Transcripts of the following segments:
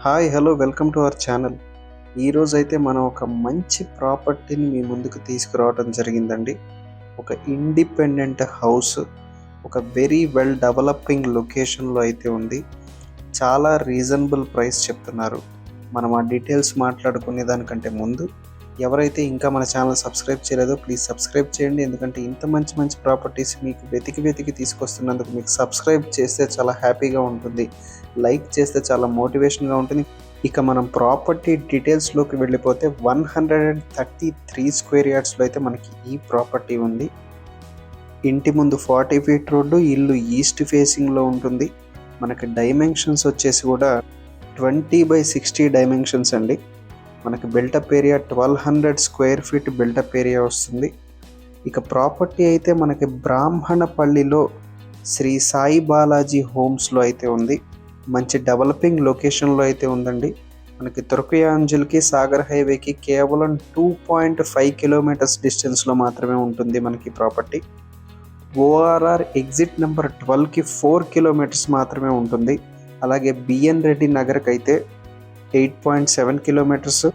Hi hello welcome to our channel. ఈరోజైతే మనం ఒక మంచి ప్రాపర్టీని మీ ముందుకు తీసుకురావడం జరిగిందండి. ఒక ఇండిపెండెంట్ హౌస్, ఒక వెరీ వెల్ డెవలపింగ్ లొకేషన్లో అయితే ఉంది. చాలా రీజనబుల్ ప్రైస్ చెప్తున్నారు. మనం ఆ డీటెయిల్స్ మాట్లాడుకునే దానికంటే ముందు ఎవరైతే ఇంకా మన ఛానల్ సబ్స్క్రైబ్ చేయలేదో ప్లీజ్ సబ్స్క్రైబ్ చేయండి. ఎందుకంటే ఇంత మంచి మంచి ప్రాపర్టీస్ మీకు వెతికి తీసుకొస్తున్నందుకు మీకు సబ్స్క్రైబ్ చేస్తే చాలా హ్యాపీగా ఉంటుంది, లైక్ చేస్తే చాలా మోటివేషన్గా ఉంటుంది. ఇక మనం ప్రాపర్టీ డీటెయిల్స్లోకి వెళ్ళిపోతే 133 స్క్వేర్ యార్డ్స్లో అయితే మనకి ఈ ప్రాపర్టీ ఉంది. ఇంటి ముందు 40 ఫీట్ రోడ్డు, ఇల్లు ఈస్ట్ ఫేసింగ్లో ఉంటుంది. మనకి డైమెన్షన్స్ వచ్చేసి కూడా 20/60 డైమెన్షన్స్ అండి. మనకి built-up area 1200 square feet built-up area వస్తుంది. ఇక ప్రాపర్టీ అయితే మనకి బ్రాహ్మణపల్లిలో శ్రీ సాయి బాలాజీ హోమ్స్లో అయితే ఉంది. మంచి డెవలపింగ్ లొకేషన్లో అయితే ఉందండి. మనకి తుర్కయాంజల్కి సాగర్ హైవేకి కేవలం 2.5 కిలోమీటర్స్ డిస్టెన్స్లో మాత్రమే ఉంటుంది మనకి ప్రాపర్టీ. ఓఆర్ఆర్ ఎగ్జిట్ నెంబర్ 12కి 4 కిలోమీటర్స్ మాత్రమే ఉంటుంది. అలాగే బిఎన్ రెడ్డి నగర్కి అయితే 8.7 కిలోమీటర్స్,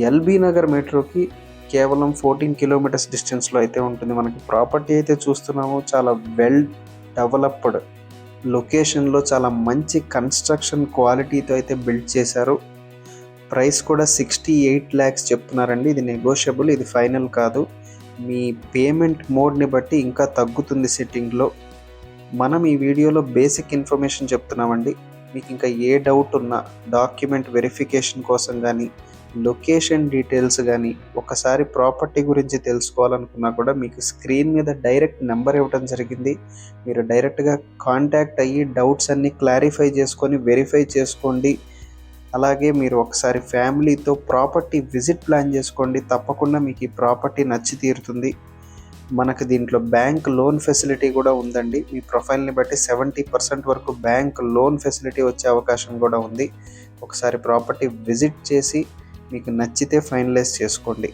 ఎల్బీ నగర్ మెట్రోకి కేవలం 14 కిలోమీటర్స్ డిస్టెన్స్లో అయితే ఉంటుంది. మనకి ప్రాపర్టీ అయితే చూస్తున్నాము, చాలా వెల్ డెవలప్డ్ లొకేషన్లో చాలా మంచి కన్స్ట్రక్షన్ క్వాలిటీతో అయితే బిల్డ్ చేశారు. ప్రైస్ కూడా 68 lakhs చెప్తున్నారండి. ఇది నెగోషియబుల్, ఇది ఫైనల్ కాదు. మీ పేమెంట్ మోడ్ని బట్టి ఇంకా తగ్గుతుంది సెట్టింగ్లో. మనం ఈ వీడియోలో బేసిక్ ఇన్ఫర్మేషన్ చెప్తున్నామండి. మీకు ఇంకా ఏ డౌట్ ఉన్నా డాక్యుమెంట్ వెరిఫికేషన్ కోసం కానీ, లొకేషన్ డీటెయిల్స్ కానీ, ఒకసారి ప్రాపర్టీ గురించి తెలుసుకోవాలనుకున్నా కూడా మీకు స్క్రీన్ మీద డైరెక్ట్ నెంబర్ ఇవ్వడం జరిగింది. మీరు డైరెక్ట్గా కాంటాక్ట్ అయ్యి డౌట్స్ అన్నీ క్లారిఫై చేసుకొని వెరిఫై చేసుకోండి. అలాగే మీరు ఒకసారి ఫ్యామిలీతో ప్రాపర్టీ విజిట్ ప్లాన్ చేసుకోండి. తప్పకుండా మీకు ఈ ప్రాపర్టీ నచ్చి తీరుతుంది. మనకు దీంట్లో బ్యాంక్ లోన్ ఫెసిలిటీ కూడా ఉందండి. మీ ప్రొఫైల్ని బట్టి 70% వరకు బ్యాంక్ లోన్ ఫెసిలిటీ వచ్చే అవకాశం కూడా ఉంది. ఒకసారి ప్రాపర్టీ విజిట్ చేసి మీకు నచ్చితే ఫైనలైజ్ చేసుకోండి.